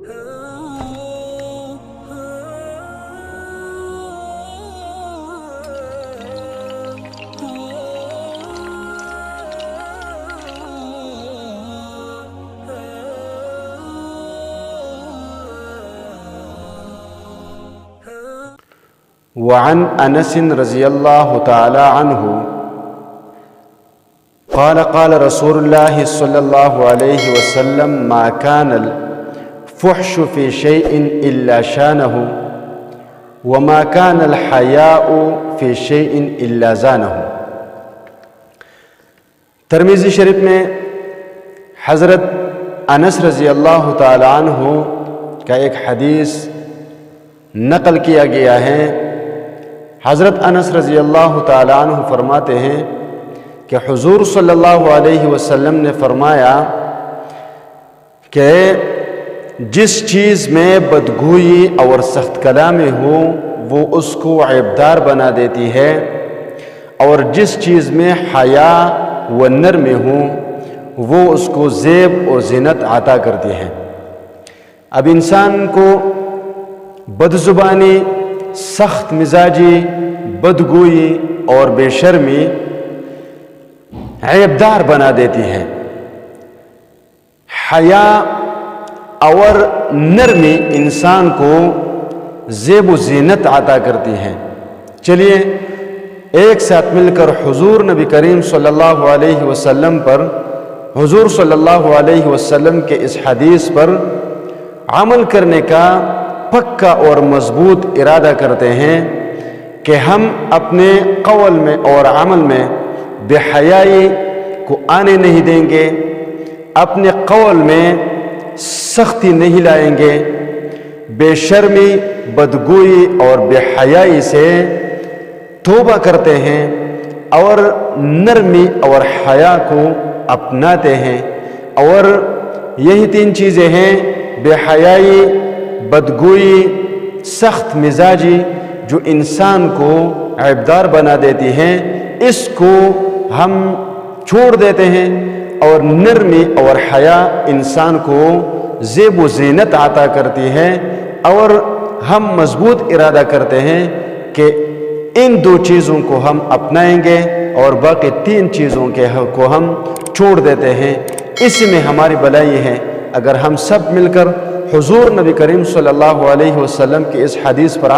وعن انس رضی اللہ تعالی عنہ قال قال رسول الله صلی اللہ علیہ وسلم ما كان الفحش في شيء الا شانه وما كان الحياء في شيء الا زانه۔ ترمذی شریف میں حضرت انس رضی اللہ تعالی عنہ کا ایک حدیث نقل کیا گیا ہے۔ حضرت انس رضی اللہ تعالی عنہ فرماتے ہیں کہ حضور صلی اللہ علیہ وسلم نے فرمایا کہ جس چیز میں بدگوئی اور سخت کلامی ہو وہ اس کو عیبدار بنا دیتی ہے، اور جس چیز میں حیا و نرمی ہو وہ اس کو زیب و زینت عطا کرتی ہے۔ اب انسان کو بدزبانی، سخت مزاجی، بدگوئی اور بے شرمی عیبدار بنا دیتی ہے۔ حیا اور نرمی انسان کو زیب و زینت عطا کرتی ہے۔ چلیے ایک ساتھ مل کر حضور نبی کریم صلی اللہ علیہ وسلم پر، حضور صلی اللہ علیہ وسلم کے اس حدیث پر عمل کرنے کا پکا اور مضبوط ارادہ کرتے ہیں کہ ہم اپنے قول میں اور عمل میں بے حیائی کو آنے نہیں دیں گے، اپنے قول میں سختی نہیں لائیں گے، بے شرمی، بدگوئی اور بے حیائی سے توبہ کرتے ہیں اور نرمی اور حیا کو اپناتے ہیں۔ اور یہی تین چیزیں ہیں، بے حیائی، بدگوئی، سخت مزاجی، جو انسان کو عیبدار بنا دیتی ہیں، اس کو ہم چھوڑ دیتے ہیں، اور نرمی اور حیا انسان کو زیب و زینت عطا کرتی ہے، اور ہم مضبوط ارادہ کرتے ہیں کہ ان دو چیزوں کو ہم اپنائیں گے اور باقی تین چیزوں کو ہم چھوڑ دیتے ہیں۔ اسی میں ہماری بھلائی ہے۔ اگر ہم سب مل کر حضور نبی کریم صلی اللہ علیہ وسلم کی اس حدیث پر